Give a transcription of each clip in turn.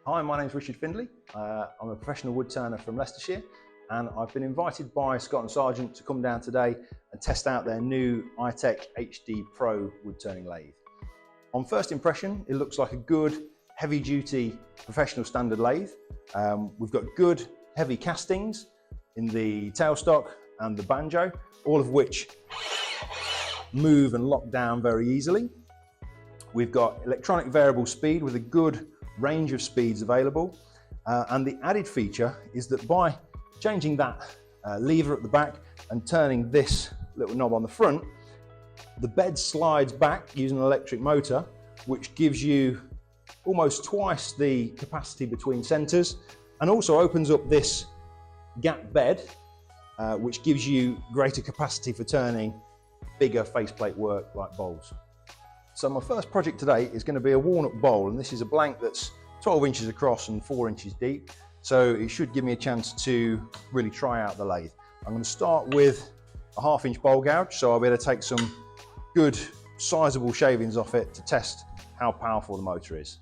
Hi, my name's Richard Findley. I'm a professional wood turner from Leicestershire, and I've been invited by Scott+Sargeant to come down today and test out their new iTECH HD Pro wood turning lathe. On first impression, it looks like a good, heavy-duty professional standard lathe. We've got good, heavy castings in the tailstock and the banjo, all of which move and lock down very easily. We've got electronic variable speed with a good range of speeds available, and the added feature is that by changing that lever at the back and turning this little knob on the front, the bed slides back using an electric motor, which gives you almost twice the capacity between centres, and also opens up this gap bed, which gives you greater capacity for turning bigger faceplate work like bowls. So my first project today is going to be a walnut bowl, and this is a blank that's 12 inches across and 4 inches deep, so it should give me a chance to really try out the lathe. I'm going to start with a 1/2 inch bowl gouge, so I'll be able to take some good sizable shavings off it to test how powerful the motor is.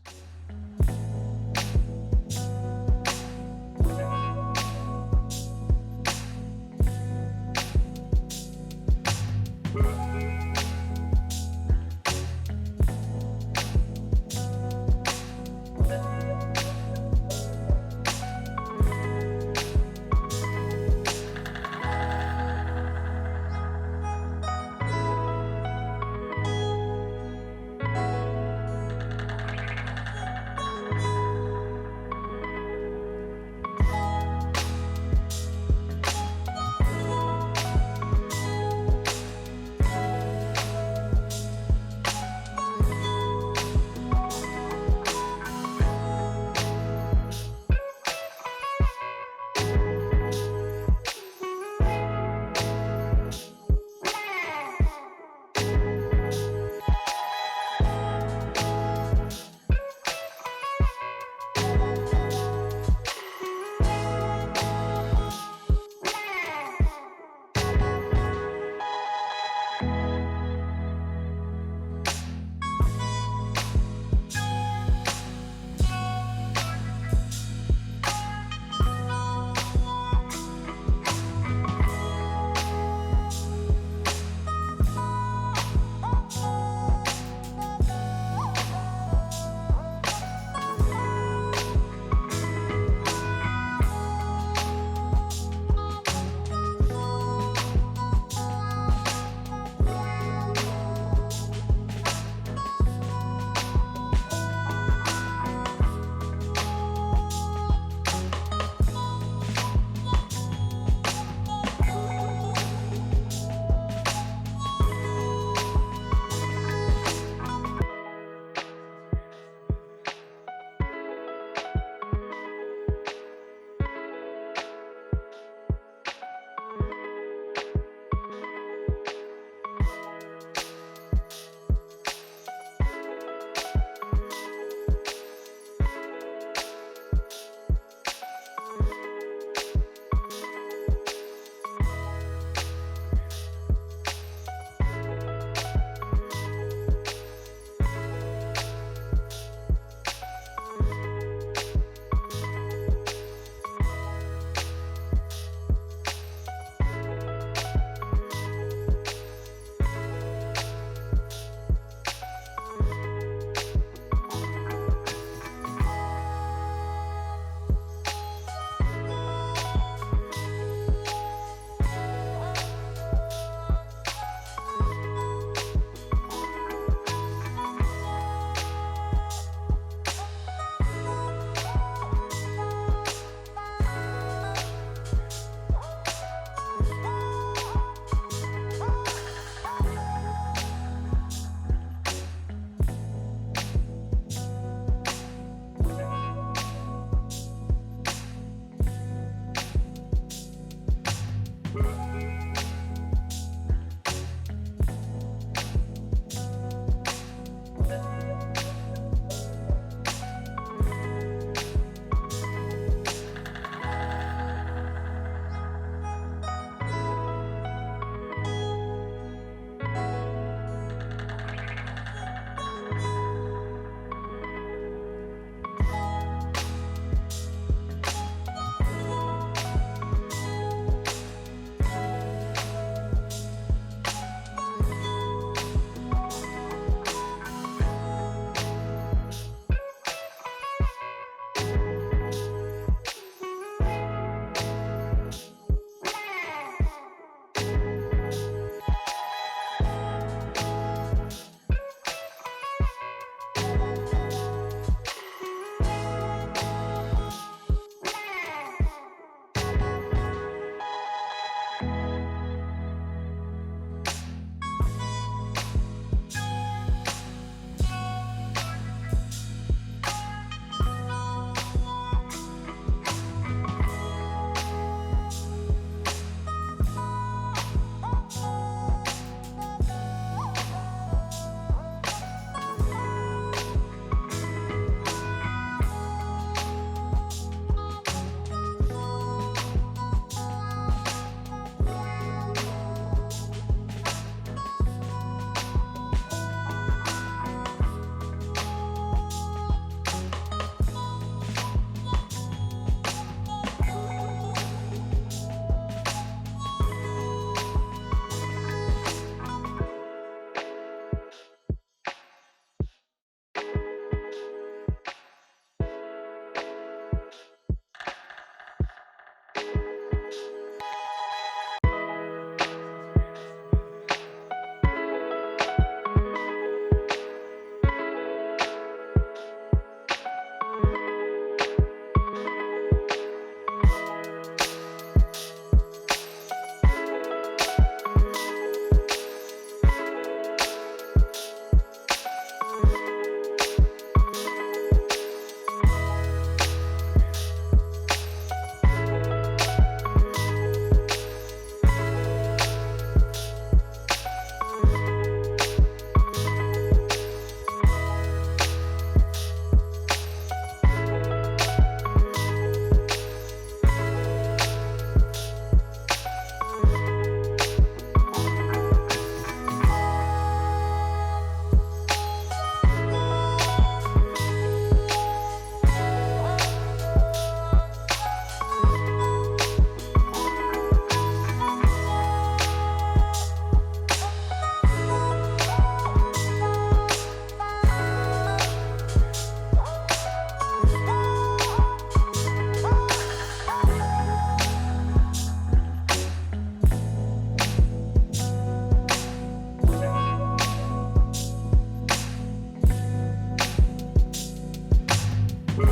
There's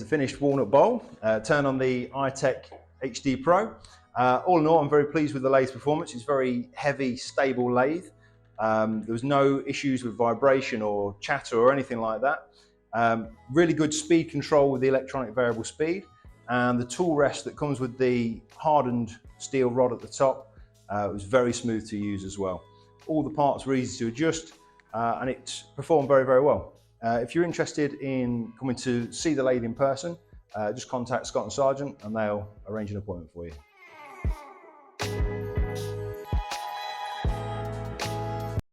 a finished walnut bowl. Turn on the iTECH HD Pro. All in all, I'm very pleased with the lathe performance. It's very heavy, stable lathe. There was no issues with vibration or chatter or anything like that. Really good speed control with the electronic variable speed, and the tool rest that comes with the hardened steel rod at the top was very smooth to use as well. All the parts were easy to adjust, and it performed very, very well. If you're interested in coming to see the lathe in person, just contact Scott+Sargeant and they'll arrange an appointment for you.